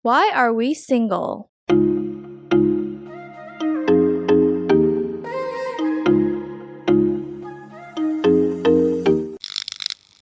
Why are we single?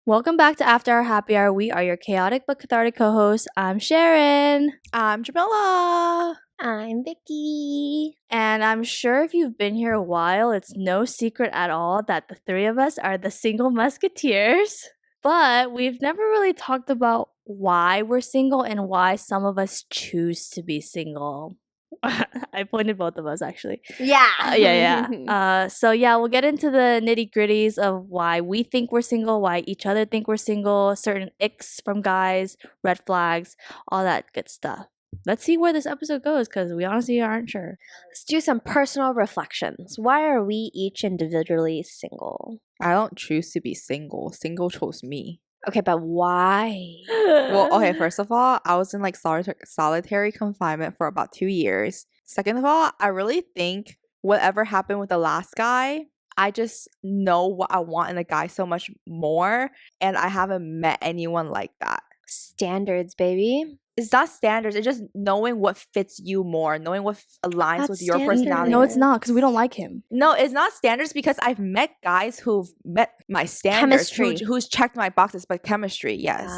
Welcome back to After Our Happy Hour. We are your chaotic but cathartic co-hosts. I'm Sharon. I'm Jamila. I'm Vicky. And I'm sure if you've been here a while, it's no secret at all that the three of us are the single musketeers. But we've never really talked about why we're single and why some of us choose to be single. I pointed both of us actually. Yeah. So we'll get into the nitty gritties of why we think we're single, why each other think we're single, certain icks from guys, red flags, all that good stuff. Let's see where this episode goes because we honestly aren't sure. Let's do some personal reflections. Why are we each individually single? I don't choose to be single. Single chose me. Okay, but why? Well, okay, first of all, I was in like solitary confinement for about 2 years. Second of all, I really think whatever happened with the last guy, I just know what I want in a guy so much more, and I haven't met anyone like that. Standards, baby. It's not standards. It's just knowing what fits you more, knowing what aligns That's with your standards. personality. No, it's not because we don't like him. No, it's not standards because I've met guys who've met my standards, Chemistry. who's checked my boxes, but chemistry, yes.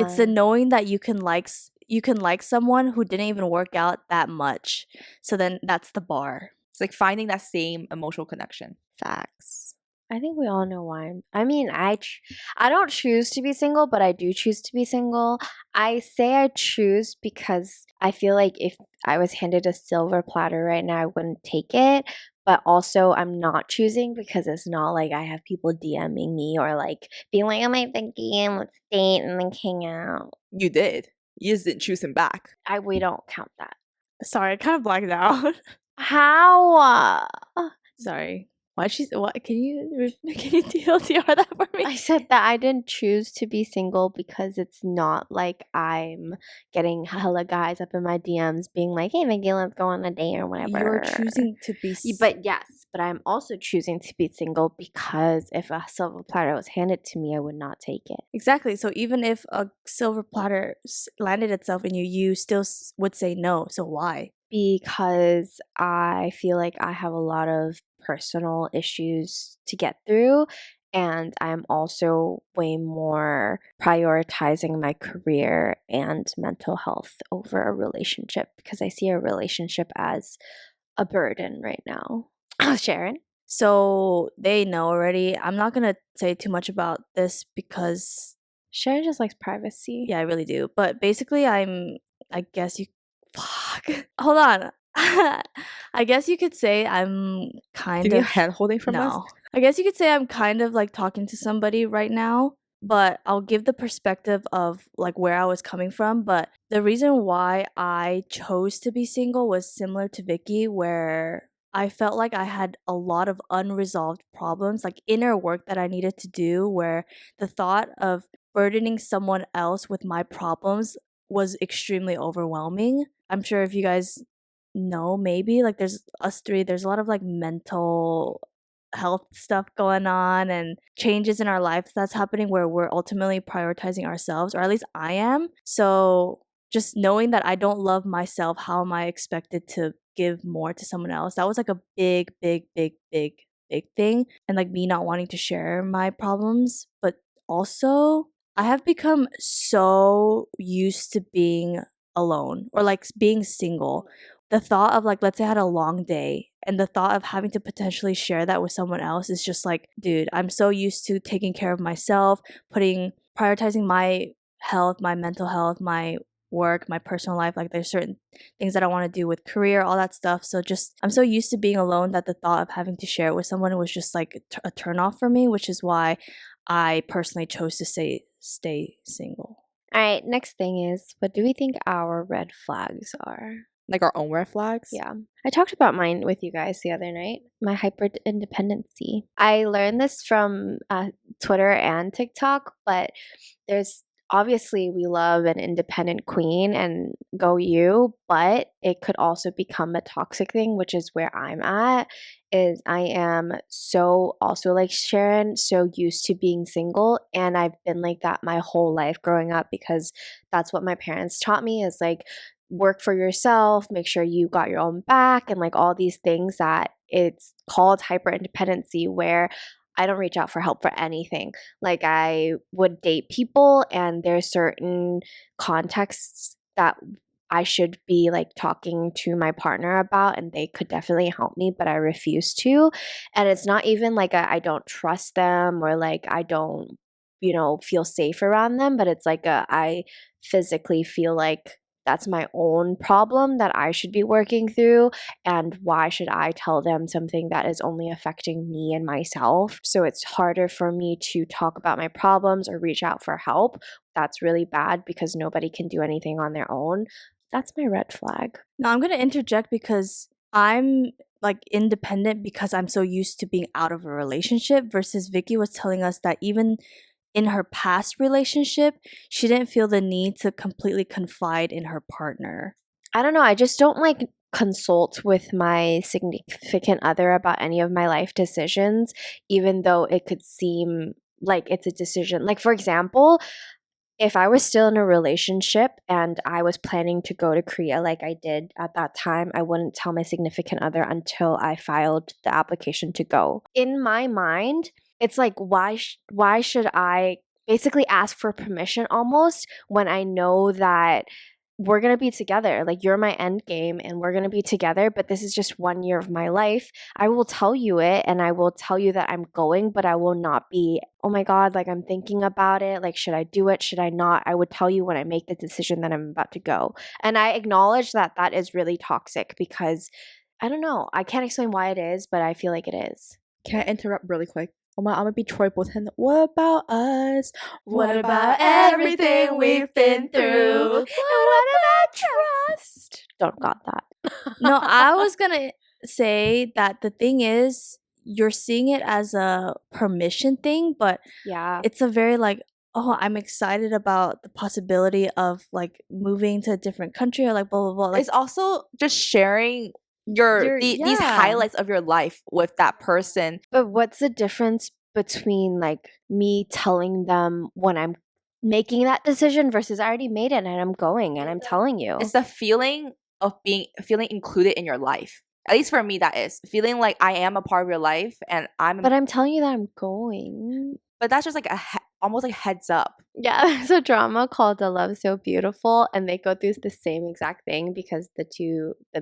It's the knowing that you can like someone who didn't even work out that much. So then that's the bar. It's like finding that same emotional connection. Facts. I think we all know why. I mean, I don't choose to be single, but I do choose to be single. I say I choose because I feel like if I was handed a silver platter right now, I wouldn't take it. But also, I'm not choosing because it's not like I have people DMing me or like being like, "Oh my Vicky, let's date and then hang out." You did. You just didn't choose him back. We don't count that. Sorry, I kind of blacked out. How? Sorry. What? Can you TLDR that for me? I said that I didn't choose to be single because it's not like I'm getting hella guys up in my DMs being like, "Hey, Vicky, let's go on a date or whatever." You're choosing to be But yes, but I'm also choosing to be single because if a silver platter was handed to me, I would not take it. Exactly. So even if a silver platter landed itself in you, you still would say no. So why? Because I feel like I have a lot of personal issues to get through, and I'm also way more prioritizing my career and mental health over a relationship because I see a relationship as a burden right now. Sharon? So they know already. I'm not going to say too much about this because Sharon just likes privacy. Yeah, I really do. But basically I guess you Hold on. I guess you could say I'm kind Do you of hand holding from us? No. I guess you could say I'm kind of like talking to somebody right now, but I'll give the perspective of like where I was coming from. But the reason why I chose to be single was similar to Vicky, where I felt like I had a lot of unresolved problems, like inner work that I needed to do, where the thought of burdening someone else with my problems was extremely overwhelming. I'm sure if you guys know, maybe like there's us three, there's a lot of like mental health stuff going on and changes in our lives that's happening where we're ultimately prioritizing ourselves, or at least I am. So just knowing that I don't love myself, how am I expected to give more to someone else? That was like a big thing. And like me not wanting to share my problems, but also I have become so used to being alone or like being single. The thought of like, let's say I had a long day and the thought of having to potentially share that with someone else is just like, dude, I'm so used to taking care of myself, prioritizing my health, my mental health, my work, my personal life. Like there's certain things that I want to do with career, all that stuff. So just I'm so used to being alone that the thought of having to share it with someone was just like a turn off for me, which is why I personally chose to stay single. All right, next thing is, what do we think our red flags are? Like our own red flags? Yeah. I talked about mine with you guys the other night, my hyper-independency. I learned this from Twitter and TikTok, but there's obviously we love an independent queen and go you, but it could also become a toxic thing, which is where I'm at. Is I am so also like Sharon, so used to being single, and I've been like that my whole life growing up because that's what my parents taught me is like work for yourself, make sure you got your own back, and like all these things that it's called hyper-independency, where I don't reach out for help for anything. Like I would date people and there's certain contexts that I should be like talking to my partner about, and they could definitely help me, but I refuse to. And it's not even like I don't trust them or like I don't, feel safe around them, but it's like I physically feel like that's my own problem that I should be working through. And why should I tell them something that is only affecting me and myself? So it's harder for me to talk about my problems or reach out for help. That's really bad because nobody can do anything on their own. That's my red flag. Now I'm gonna interject because I'm like independent because I'm so used to being out of a relationship versus Vicky was telling us that even in her past relationship, she didn't feel the need to completely confide in her partner. I don't know. I just don't like consult with my significant other about any of my life decisions, even though it could seem like it's a decision. Like, for example, if I was still in a relationship and I was planning to go to Korea like I did at that time, I wouldn't tell my significant other until I filed the application to go. In my mind, it's like why should I basically ask for permission almost when I know that we're going to be together. Like you're my end game and we're going to be together, but this is just 1 year of my life. I will tell you it and I will tell you that I'm going, but I will not be, oh my God, like I'm thinking about it. Like, should I do it? Should I not? I would tell you when I make the decision that I'm about to go. And I acknowledge that that is really toxic because I don't know. I can't explain why it is, but I feel like it is. Can I interrupt really quick? I'm gonna be Troy Bolton. What about us? What about everything we've been through? What about trust? Don't got that. No, I was gonna say that the thing is, you're seeing it as a permission thing, but Yeah. it's a very like, oh, I'm excited about the possibility of like moving to a different country or like blah blah blah. Like It's also just sharing these yeah. highlights of your life with that person. But what's the difference between like me telling them when I'm making that decision versus I already made it and I'm going and I'm telling you? It's the feeling of feeling included in your life. At least for me, that is feeling like I am a part of your life, and But I'm telling you that I'm going. But that's just like almost like heads up. Yeah, there's a drama called The Love So Beautiful, and they go through the same exact thing because the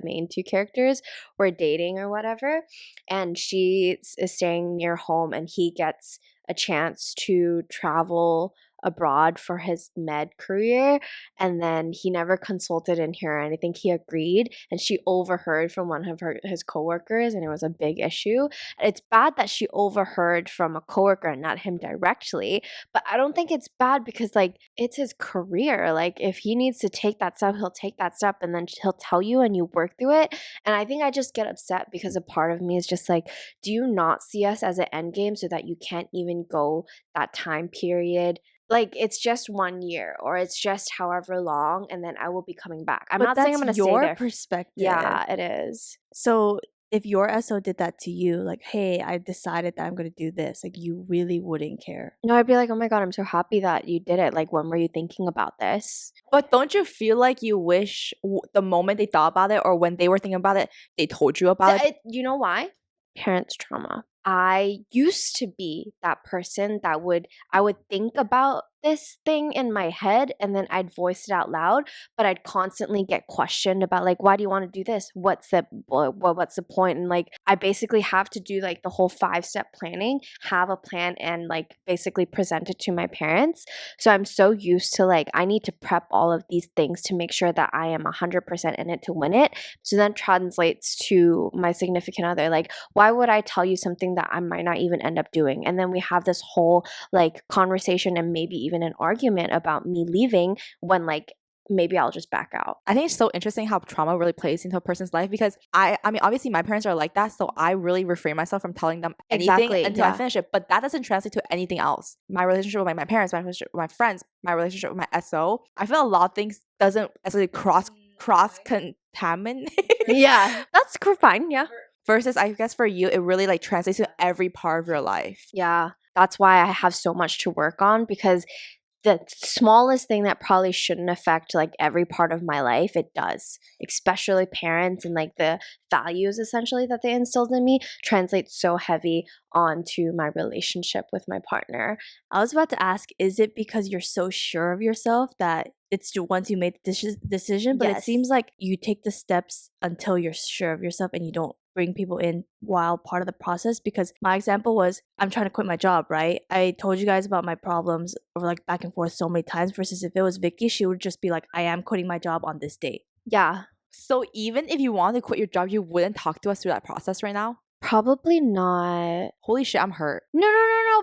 main two characters were dating or whatever, and she is staying near home, and he gets a chance to travel abroad for his med career, and then he never consulted in her, and I think he agreed, and she overheard from one of his coworkers, and it was a big issue. It's bad that she overheard from a coworker and not him directly, but I don't think it's bad because like it's his career. Like if he needs to take that step, he'll take that step, and then he'll tell you and you work through it. And I think I just get upset because a part of me is just like, do you not see us as an end game so that you can't even go that time period? Like it's just 1 year or it's just however long, and then I will be coming back. I'm but not saying I'm that's gonna stay your there. perspective. Yeah, it is. So if your SO did that to you, like, hey, I decided that I'm gonna do this, like you really wouldn't care. No, I'd be like, oh my God, I'm so happy that you did it. Like, when were you thinking about this? But don't you feel like you wish the moment they thought about it or when they were thinking about it, they told you about it? You know why? Parents' trauma. I used to be that person that I would think about this thing in my head and then I'd voice it out loud, but I'd constantly get questioned about like, why do you want to do this? What's the point? And like, I basically have to do like the whole 5-step planning, have a plan and like basically present it to my parents. So I'm so used to like, I need to prep all of these things to make sure that I am 100% in it to win it. So then translates to my significant other. Like, why would I tell you something that I might not even end up doing? And then we have this whole like conversation and maybe even an argument about me leaving when like maybe I'll just back out. I think it's so interesting how trauma really plays into a person's life because I mean obviously my parents are like that, so I really refrain myself from telling them anything until I finish it. But that doesn't translate to anything else. My relationship with my parents, my relationship with my friends, my relationship with my SO. I feel a lot of things doesn't actually cross contaminate. Yeah, that's fine. Yeah. Versus I guess for you it really like translates to every part of your life. Yeah. That's why I have so much to work on because the smallest thing that probably shouldn't affect like every part of my life, it does. Especially parents and like the values essentially that they instilled in me translates so heavy onto my relationship with my partner. I was about to ask, is it because you're so sure of yourself that it's once you made the decision? But it Yes. seems like you take the steps until you're sure of yourself and you don't bring people in while part of the process. Because my example was, I'm trying to quit my job, right? I told you guys about my problems over like back and forth so many times, versus if it was Vicky, she would just be like, I am quitting my job on this date. Yeah. So even if you wanted to quit your job, you wouldn't talk to us through that process right now? Probably not. Holy shit, I'm hurt. No.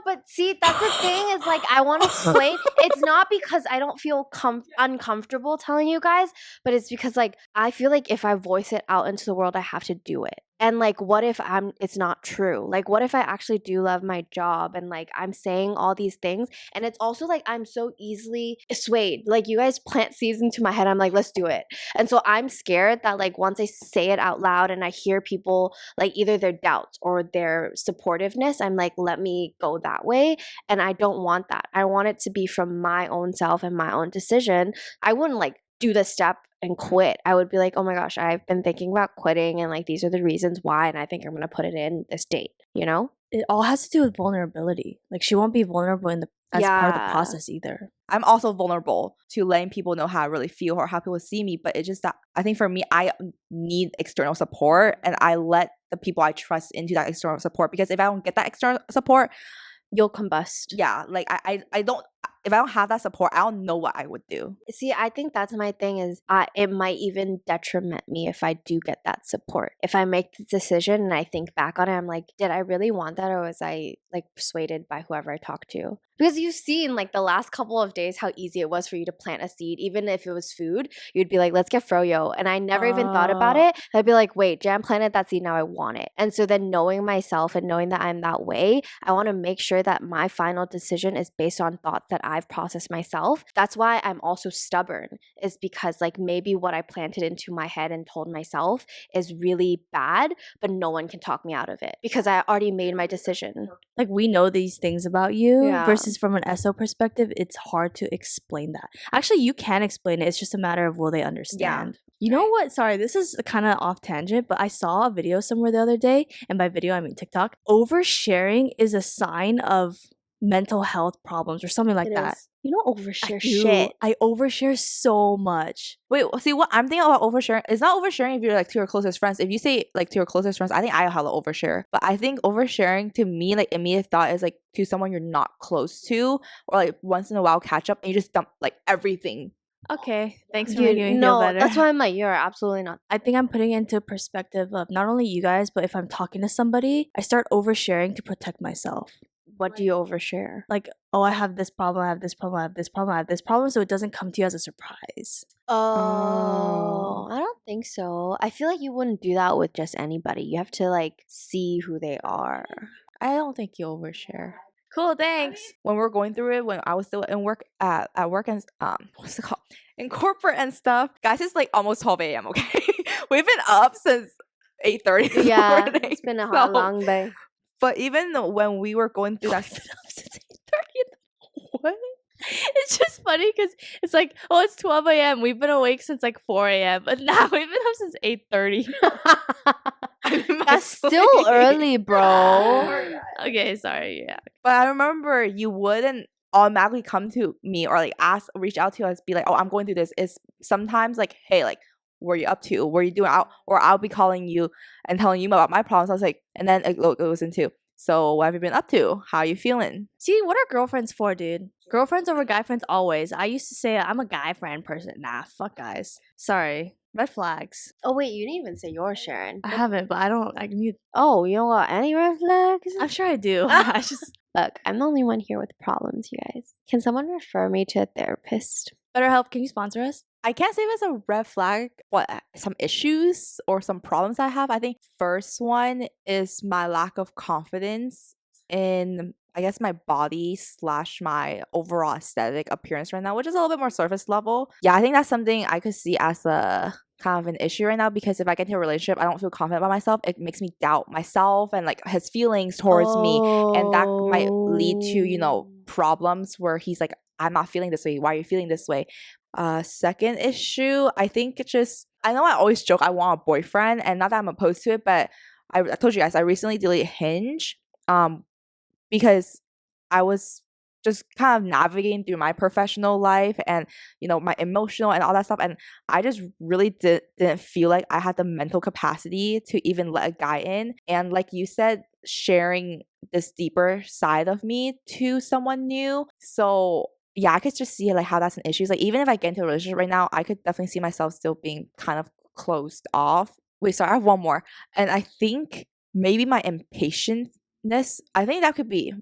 But see, that's the thing is like, I want to explain. It's not because I don't feel uncomfortable telling you guys, but it's because like, I feel like if I voice it out into the world, I have to do it. And like, what if it's not true? Like, what if I actually do love my job and like I'm saying all these things? And it's also like I'm so easily swayed. Like you guys plant seeds into my head. I'm like, let's do it. And so I'm scared that like once I say it out loud and I hear people like either their doubts or their supportiveness, I'm like, let me go that way. And I don't want that. I want it to be from my own self and my own decision. I wouldn't like do the step and quit. I would be like, oh my gosh, I've been thinking about quitting and like these are the reasons why, and I think I'm gonna put it in this date, you know? It all has to do with vulnerability. Like she won't be vulnerable as part of the process either. I'm also vulnerable to letting people know how I really feel or how people see me, but it's just that I think for me, I need external support, and I let the people I trust into that external support, because if I don't get that external support, you'll combust. Yeah, like I don't, if I don't have that support, I don't know what I would do. See, I think that's my thing is it might even detriment me if I do get that support. If I make the decision and I think back on it, I'm like, did I really want that, or was I like persuaded by whoever I talked to? Because you've seen like the last couple of days how easy it was for you to plant a seed. Even if it was food, you'd be like, let's get froyo. And I never even thought about it. I'd be like, wait, Jan planted that seed, now I want it. And so then knowing myself and knowing that I'm that way, I want to make sure that my final decision is based on thoughts that I've processed myself. That's why I'm also stubborn, is because like maybe what I planted into my head and told myself is really bad, but no one can talk me out of it because I already made my decision. Like we know these things about you Yeah. versus from an SO perspective, it's hard to explain that. Actually, you can explain it. It's just a matter of will they understand. You know what? Sorry, this is kind of off tangent, but I saw a video somewhere the other day, and by video I mean TikTok. Oversharing is a sign of mental health problems or something like that. You don't overshare I do. shit. I overshare so much. Wait, see what I'm thinking about oversharing? It's not oversharing if you're like to your closest friends. If you say like to your closest friends, I think I have to overshare. But I think oversharing to me, like immediate thought is like to someone you're not close to, or like once in a while catch up and you just dump like everything. Okay, thanks for making me feel No, better. that's why I'm like, you're absolutely not. I think I'm putting it into perspective of not only you guys, but if I'm talking to somebody, I start oversharing to protect myself. What do you overshare? Like, oh, I have this problem, I have this problem, I have this problem, I have this problem, so it doesn't come to you as a surprise. Oh, I don't think so. I feel like you wouldn't do that with just anybody. You have to like see who they are. I don't think you overshare. Cool, thanks. When we're going through it, when I was still in work at work and what's it called, in corporate and stuff, guys, it's like almost 12 a.m. Okay, we've been up since 8:30. Yeah, morning, it's been a so, long day. But even when we were going through that, Since 8:30. What? It's just funny because it's like, oh, it's 12 a.m. We've been awake since like 4 a.m. But now we've been up since 8:30. That's still early, bro. Okay, sorry. Yeah. but I remember you wouldn't automatically come to me or like reach out to us, be like, oh, I'm going through this. It's sometimes like, hey, like, what are you up to? What are you doing? Or I'll be calling you and telling you about my problems. I was like, and then it goes into, so what have you been up to? How are you feeling? See, what are girlfriends for, dude? Girlfriends over guy friends always. I used to say I'm a guy friend person. Nah, fuck guys. Sorry. Red flags. Oh wait, you didn't even say yours, Sharon. I haven't, but I need. Oh, you don't got any red flags? I'm sure I do. I just. Look, I'm the only one here with problems, you guys. Can someone refer me to a therapist? BetterHelp, can you sponsor us? I can't say if it's a red flag, some issues or some problems I have. I think first one is my lack of confidence in, I guess, my body / my overall aesthetic appearance right now, which is a little bit more surface level. Yeah, I think that's something I could see as a kind of an issue right now, because if I get into a relationship, I don't feel confident about myself. It makes me doubt myself and like his feelings towards me, and that might lead to, problems where he's like I'm not feeling this way. Why are you feeling this way? Second issue, I think it's just, I know I always joke I want a boyfriend, and not that I'm opposed to it, but I told you guys I recently deleted Hinge because I was just kind of navigating through my professional life and, my emotional and all that stuff. And I just really didn't feel like I had the mental capacity to even let a guy in. And like you said, sharing this deeper side of me to someone new. So yeah, I could just see like how that's an issue. Like even if I get into a relationship right now, I could definitely see myself still being kind of closed off. Wait, sorry, I have one more. And I think maybe my impatience, I think that could be,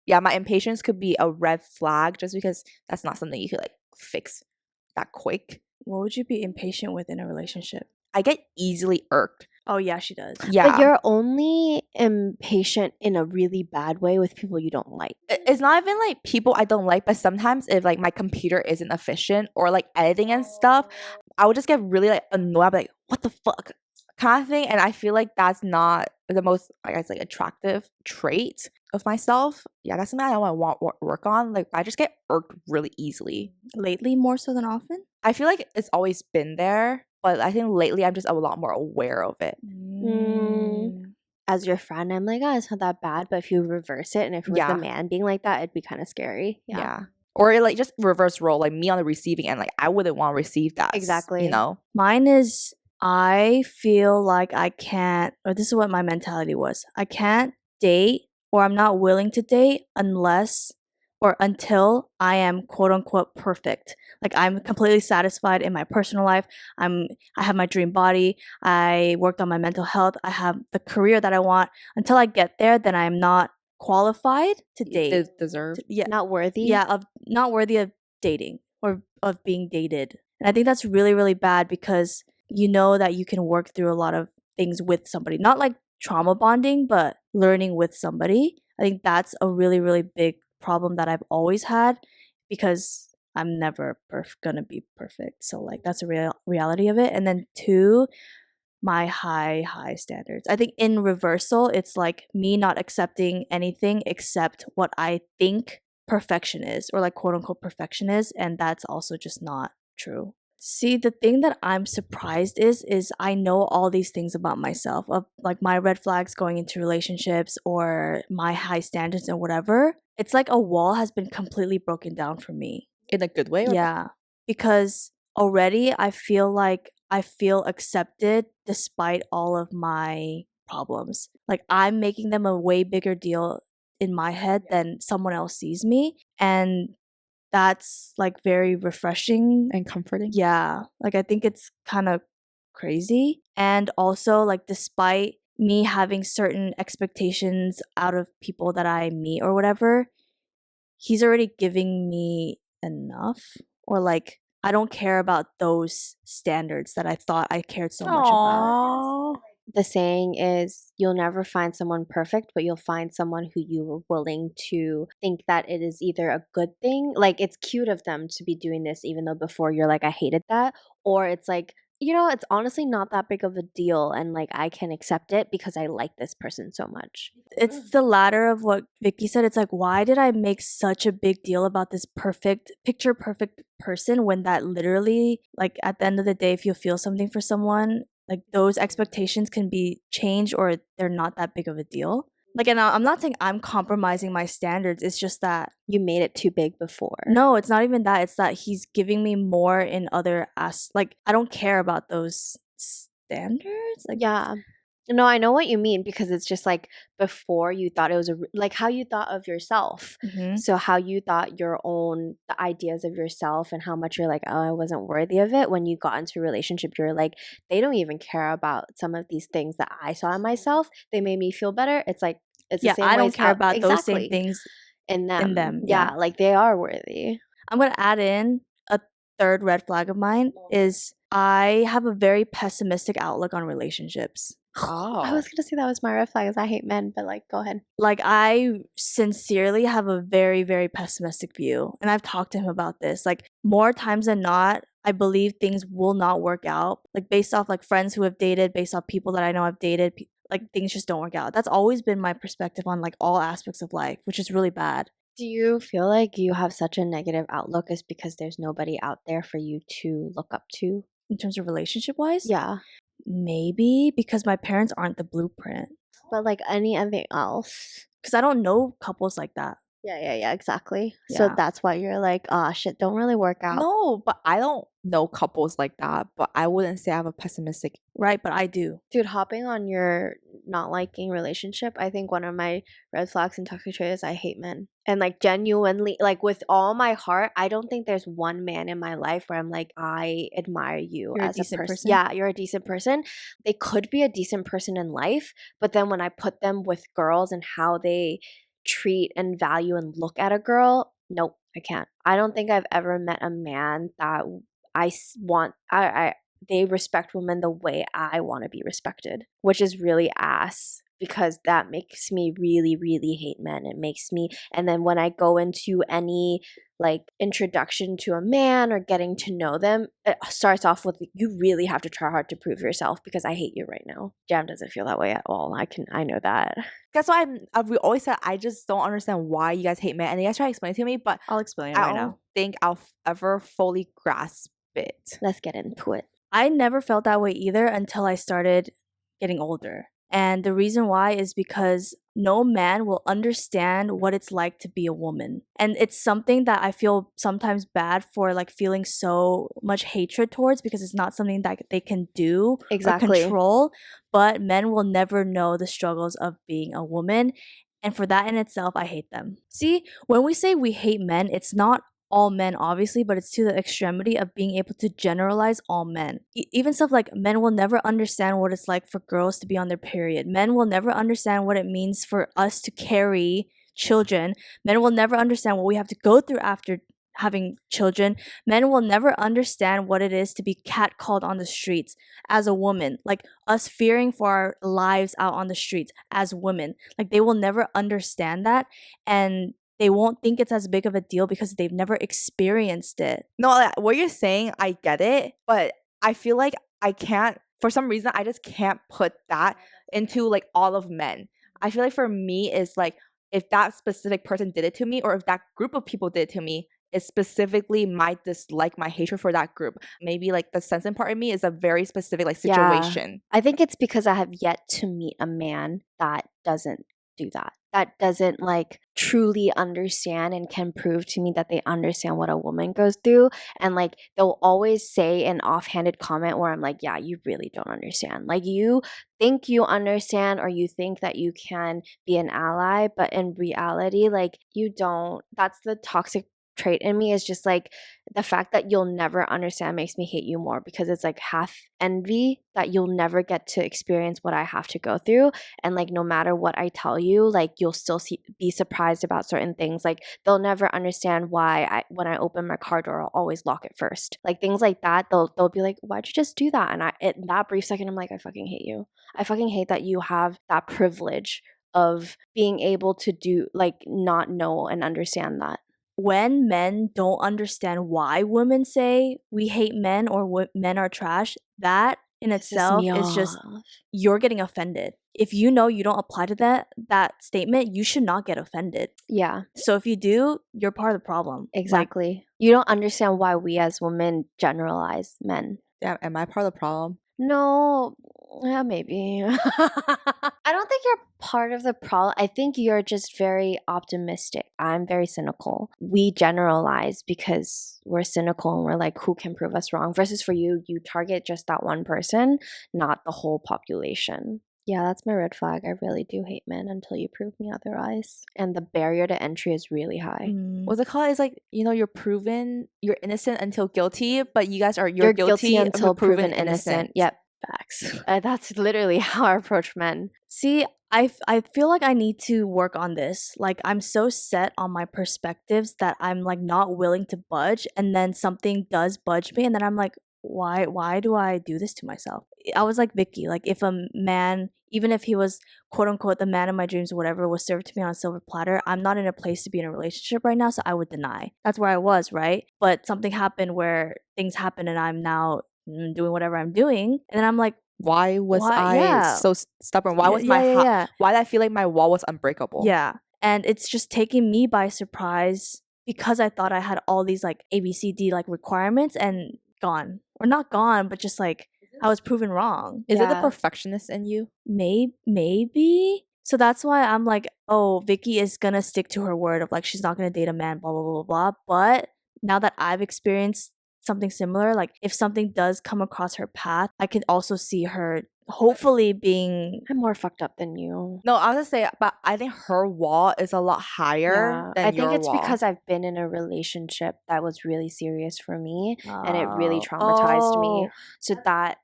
my impatience could be a red flag just because that's not something you could like fix that quick. What would you be impatient with in a relationship? I get easily irked. Oh yeah, she does. Yeah. But you're only impatient in a really bad way with people you don't like. It's not even like people I don't like, but sometimes if like my computer isn't efficient or like editing and stuff, I would just get really like annoyed. I'm like, what the fuck? Kind of thing. And I feel like that's not the most, I guess, like attractive trait of myself. Yeah, that's something I want to work on. Like I just get irked really easily. Lately, more so than often? I feel like it's always been there, but I think lately I'm just a lot more aware of it. As your friend, I'm like, oh, it's not that bad. But if you reverse it, and if it was Yeah. the man being like that, it'd be kind of scary. Yeah. Or like just reverse role, like me on the receiving end. Like I wouldn't want to receive that. Exactly. Mine is, I feel like I can't, or this is what my mentality was. I can't date, or I'm not willing to date unless or until I am quote unquote perfect. Like I'm completely satisfied in my personal life. I have my dream body. I worked on my mental health. I have the career that I want. Until I get there, then I'm not qualified to date. Deserve. Not worthy. Yeah, not worthy of dating or of being dated. And I think that's really, really bad because you know that you can work through a lot of things with somebody. Not like trauma bonding, but learning with somebody. I think that's a really, really big problem that I've always had because I'm never gonna be perfect. So like that's a reality of it. And then two, my high standards. I think in reversal, it's like me not accepting anything except what I think perfection is, or like quote unquote perfection is, and that's also just not true. See, the thing that I'm surprised is I know all these things about myself, of like my red flags going into relationships or my high standards and whatever. It's like a wall has been completely broken down for me. In a good way? Yeah, because already I feel accepted despite all of my problems. Like I'm making them a way bigger deal in my head than someone else sees me, and that's like very refreshing And comforting. Yeah, like I think it's kind of crazy. And also like despite me having certain expectations out of people that I meet or whatever, he's already giving me enough, or like I don't care about those standards that I thought I cared so much about. The saying is, you'll never find someone perfect, but you'll find someone who you were willing to think that it is either a good thing, like it's cute of them to be doing this, even though before you're like, I hated that, or it's like, it's honestly not that big of a deal, and like I can accept it because I like this person so much. It's the latter of what Vicky said. It's like, why did I make such a big deal about this picture perfect person when that literally, like at the end of the day, if you feel something for someone, like those expectations can be changed or they're not that big of a deal. Like, and I'm not saying I'm compromising my standards. It's just that you made it too big before. No, it's not even that. It's that he's giving me more in other like I don't care about those standards. Like, yeah. No, I know what you mean, because it's just like before you thought it was like how you thought of yourself. Mm-hmm. So how you thought the ideas of yourself and how much you're like, oh, I wasn't worthy of it. When you got into a relationship, you're like, they don't even care about some of these things that I saw in myself. They made me feel better. It's like, it's the same I don't ways care about those exactly. same things in them. Yeah, like they are worthy. I'm gonna add in a third red flag of mine is I have a very pessimistic outlook on relationships. I was gonna say that was my red flag, is I hate men, but like, go ahead. Like I sincerely have a very, very pessimistic view, and I've talked to him about this. Like more times than not, I believe things will not work out. Like based off like friends who have dated, based off people that I know have dated, like things just don't work out. That's always been my perspective on like all aspects of life, which is really bad. Do you feel like you have such a negative outlook is because there's nobody out there for you to look up to? In terms of relationship wise? Yeah. Maybe because my parents aren't the blueprint. But like anything else? Because I don't know couples like that. Yeah, exactly. So Yeah. that's why you're like, oh shit, don't really work out. No, but I don't know couples like that. But I wouldn't say I have a pessimistic. Right, but I do. Dude, hopping on your not liking relationship, I think one of my red flags in toxic trait is I hate men. And like genuinely, like with all my heart, I don't think there's one man in my life where I'm like, I admire you You're a as a decent person. person? Yeah, you're a decent person. They could be a decent person in life, but then when I put them with girls and how they treat and value and look at a girl, nope, I can't. I don't think I've ever met a man that they respect women the way I want to be respected, which is really ass because that makes me really, really hate men. It makes me, and then when I go into any like introduction to a man or getting to know them, it starts off with you really have to try hard to prove yourself because I hate you right now. Jam doesn't feel that way at all. I know that. That's why we always said I just don't understand why you guys hate men, and you guys try to explain it to me, but I'll explain it I right don't now. think I'll ever fully grasp it. Let's get into it. I never felt that way either until I started getting older. And the reason why is because no man will understand what it's like to be a woman. And it's something that I feel sometimes bad for, like feeling so much hatred towards, because it's not something that they can do Exactly. or control. But men will never know the struggles of being a woman. And for that in itself, I hate them. See, when we say we hate men, it's not all men, obviously, but it's to the extremity of being able to generalize all men. Even stuff like men will never understand what it's like for girls to be on their period. Men will never understand what it means for us to carry children. Men will never understand what we have to go through after having children. Men will never understand what it is to be catcalled on the streets as a woman, like us fearing for our lives out on the streets as women. Like they will never understand that, and they won't think it's as big of a deal because they've never experienced it. No, what you're saying, I get it, but I feel like I can't, for some reason, I just can't put that into like all of men. I feel like for me, it's like if that specific person did it to me, or if that group of people did it to me, it's specifically my dislike, my hatred for that group. Maybe like the sensing part of me is a very specific like situation. I think it's because I have yet to meet a man that doesn't do that. That doesn't like truly understand and can prove to me that they understand what a woman goes through. And like they'll always say an offhanded comment where I'm like, yeah, you really don't understand. Like you think you understand, or you think that you can be an ally, but in reality, like you don't. That's the toxic trait in me, is just like the fact that you'll never understand makes me hate you more, because it's like half envy that you'll never get to experience what I have to go through. And like no matter what I tell you, like you'll still be surprised about certain things. Like they'll never understand why when I open my car door, I'll always lock it first. Like things like that, they'll be like, why'd you just do that? And in that brief second, I'm like, I fucking hate you. I fucking hate that you have that privilege of being able to do, like, not know and understand that. When men don't understand why women say we hate men or men are trash, that in itself is just, you're getting offended. If you know you don't apply to that statement, you should not get offended. Yeah, So if you do, you're part of the problem. Like, exactly. You don't understand why we as women generalize men. Damn, am I part of the problem? No, yeah, maybe. I don't think you're part of the problem. I think you're just very optimistic. I'm very cynical. We generalize because we're cynical and we're like, who can prove us wrong? Versus for you, you target just that one person, not the whole population. Yeah, that's my red flag. I really do hate men until you prove me otherwise. And the barrier to entry is really high. What's it called? It's like, you're proven, you're innocent until guilty, but you guys are you're guilty until proven innocent. Yep. Facts. That's literally how I approach men. See, I feel like I need to work on this. Like I'm so set on my perspectives that I'm like not willing to budge, and then something does budge me, and then I'm like, why do I do this to myself? I was like Vicky, like if a man, even if he was quote unquote the man of my dreams or whatever, was served to me on a silver platter, I'm not in a place to be in a relationship right now, so I would deny. That's where I was, right? But something happened where things happen and I'm now doing whatever I'm doing, and then I'm like, why was why? I Yeah. so stupborn? Why was yeah. why did I feel like my wall was unbreakable? Yeah. And it's just taking me by surprise because I thought I had all these like ABCD like requirements and gone. Or not gone, but just like I was proven wrong. Is it the Yeah. perfectionist in you? Maybe. So that's why I'm like, oh, Vicky is gonna stick to her word of like she's not gonna date a man, blah blah blah blah blah. But now that I've experienced something similar, like if something does come across her path, I can also see her hopefully being I'm more fucked up than you. No, I was gonna say, but I think her wall is a lot higher than I think your it's wall. because I've been in a relationship that was really serious for me and it really traumatized me. So that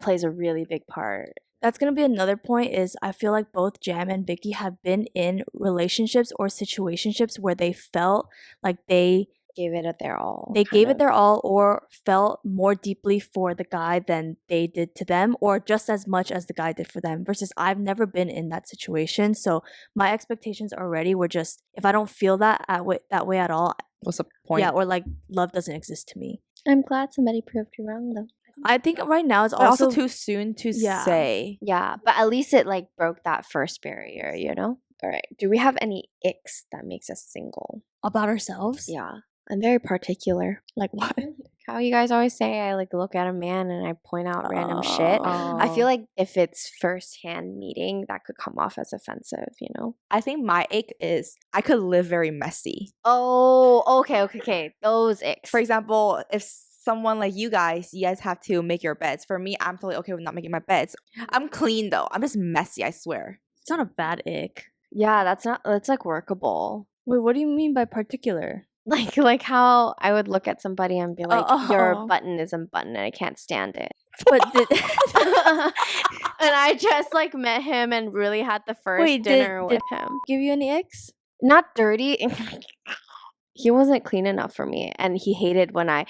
plays a really big part. That's gonna be another point is I feel like both Jam and Vicky have been in relationships or situationships where they felt like they Gave it their all. gave it their all or felt more deeply for the guy than they did to them or just as much as the guy did for them versus I've never been in that situation. So my expectations already were just if I don't feel that way at all, What's the point? yeah, or like love doesn't exist to me. I'm glad somebody proved you wrong though. I think right now it's But also also too soon to Yeah. say. Yeah, but at least it like broke that first barrier, you know? All right. Do we have any icks that makes us single? about ourselves. Yeah. I'm very particular. Like what? How you guys always say I like look at a man and I point out random shit. I feel like if it's first-hand meeting, that could come off as offensive, you know? I think my ick is I could live very messy. Oh, okay. Those icks. For example, if someone like you guys have to make your beds. For me, I'm totally okay with not making my beds. I'm clean though. I'm just messy, I swear. It's not a bad ick. Yeah, that's like workable. Wait, what do you mean by particular? Like how I would look at somebody and be like, your Oh. button is unbuttoned and I can't stand it. But did And I just like met him and really had the first Wait, dinner did with him. give you any icks? Not dirty. He wasn't clean enough for me, and he hated when I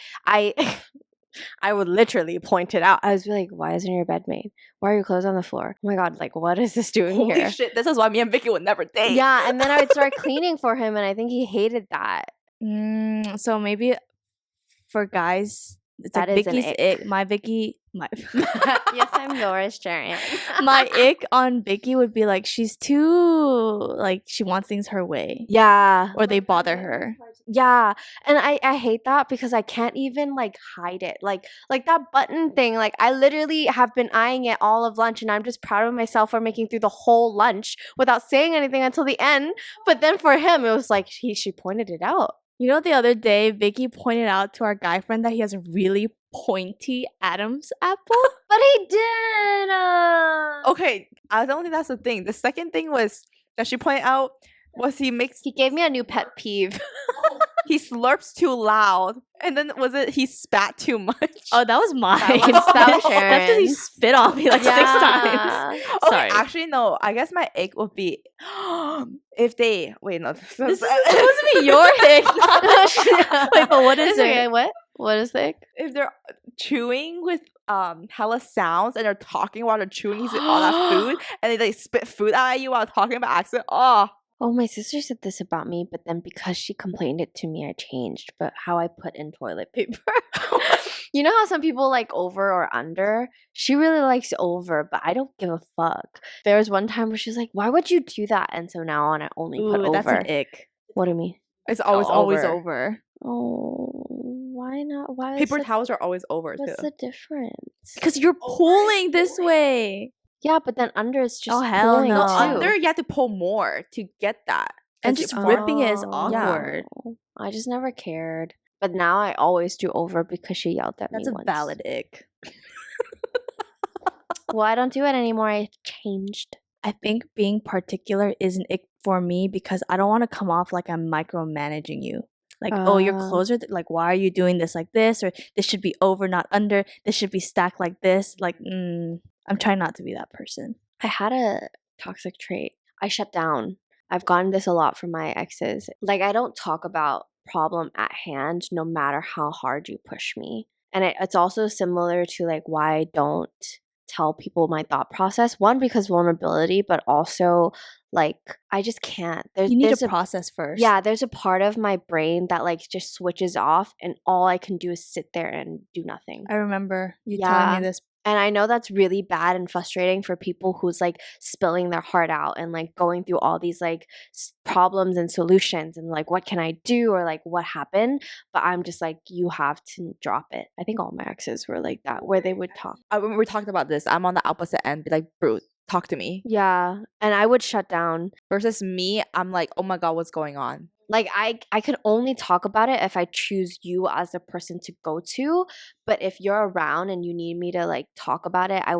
I would literally point it out. I was like, "Why isn't your bed made? Why are your clothes on the floor? Oh my god! Like, what is this doing Holy here?" shit, this is why me and Vicky would never date. Yeah, and then I would start cleaning for him, and I think he hated that. So maybe for guys, it's That like is an Vicky's ick. ick. My Vicky, my Yes, I'm yours, Sharon. my ick on Vicky would be like she's too like she wants things her way, Yeah. or they bother her. Yeah, and I hate that because I can't even like hide it. Like that button thing. Like I literally have been eyeing it all of lunch, and I'm just proud of myself for making through the whole lunch without saying anything until the end. But then for him, it was like she pointed it out. You know, the other day Vicky pointed out to our guy friend that he has a really pointy Adam's apple. But he did. Okay, I don't think that's the thing. The second thing was that she pointed out was he gave me a new pet peeve. he slurps too loud, and then was it he spat too much? Oh, that was mine. That was That's because he Sharon's. spit on me like 6 times. Yeah. Okay, Sorry. actually no. I guess my ick would be if they wait no. This is supposed to be your ick. Wait, but what is It's okay, it? What is it? if they're chewing with hella sounds and they're talking while they're chewing all that food and they like spit food out at you while talking by accident. Oh, my sister said this about me, but then because she complained it to me, I changed. But how I put in toilet paper. You know how some people like over or under? She really likes over, but I don't give a fuck. There was one time where she was like, "Why would you do that?" And so now on, I only put over. That's an ick. What do you mean? It's always over. Oh, why not? Why is Paper it- towels are always over What's too. the difference? Because you're pulling this way. Yeah, but then under is just Oh, hell pulling no. too. Under you have to pull more to get that. And 'Cause just you- ripping it is Oh, awkward. I just never cared. But now I always do over because she yelled at That's me a once. valid ick. Well, I don't do it anymore. I've changed. I think being particular is an ick for me because I don't want to come off like I'm micromanaging you. Like, oh, your clothes are like, why are you doing this like this? Or this should be over, not under. This should be stacked like this. Like, I'm trying not to be that person. I had a toxic trait. I shut down. I've gotten this a lot from my exes. Like, I don't talk about problem at hand no matter how hard you push me. And it's also similar to like why I don't tell people my thought process. One, because vulnerability, but also like I just can't. You need there's to process first. Yeah, there's a part of my brain that like just switches off and all I can do is sit there and do nothing. I remember you Yeah. telling me this. And I know that's really bad and frustrating for people who's like spilling their heart out and like going through all these like problems and solutions and like, what can I do, or like, what happened? But I'm just like, you have to drop it. I think all my exes were like that, where they would talk. When we talked about this, I'm on the opposite end, be like, bro, talk to me. Yeah. And I would shut down. Versus me, I'm like, oh my God, what's going on? Like I could only talk about it if I choose you as the person to go to. But if you're around and you need me to like talk about it, I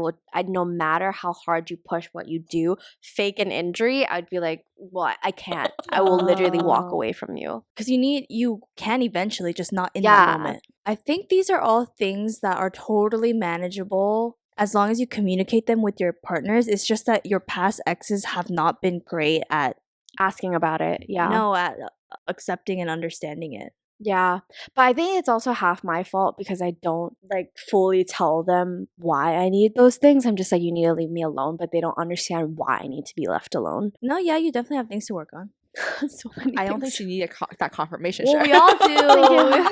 no matter how hard you push what you do, fake an injury, I'd be like, what? I can't. I will literally walk away from you. Because you can eventually, just not in Yeah. that moment. I think these are all things that are totally manageable as long as you communicate them with your partners. It's just that your past exes have not been great at Asking about it. Yeah. no, at accepting and understanding it. Yeah. But I think it's also half my fault because I don't like fully tell them why I need those things. I'm just like, you need to leave me alone, but they don't understand why I need to be left alone. No, yeah, you definitely have things to work on. So many I don't think things. she needed that confirmation. Well, Sharon. we all do. Yeah.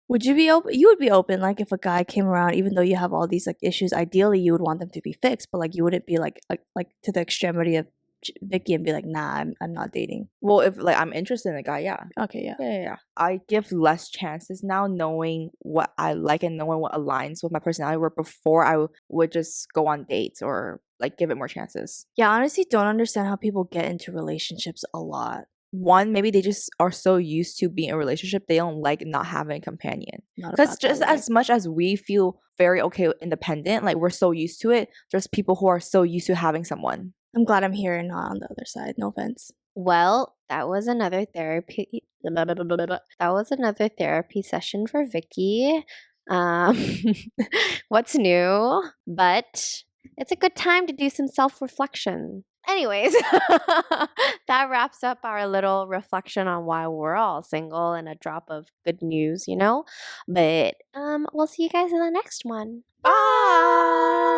Would you be open? You would be open, like if a guy came around, even though you have all these like issues. Ideally, you would want them to be fixed, but like you wouldn't be like to the extremity of Vicky and be like, nah, I'm not dating. Well, if like I'm interested in a guy, yeah. Okay, yeah. Yeah. I give less chances now, knowing what I like and knowing what aligns with my personality. Where before I would just go on dates or like give it more chances. Yeah, honestly, don't understand how people get into relationships a lot. One, maybe they just are so used to being in a relationship, they don't like not having a companion. Not Because about that just way. as much as we feel very okay with independent, like we're so used to it, there's people who are so used to having someone. I'm glad I'm here and not on the other side. No offense. Well, that was another therapy. That was another therapy session for Vicky. What's new? But it's a good time to do some self-reflection. Anyways, that wraps up our little reflection on why we're all single and a drop of good news, you know? But we'll see you guys in the next one. Bye.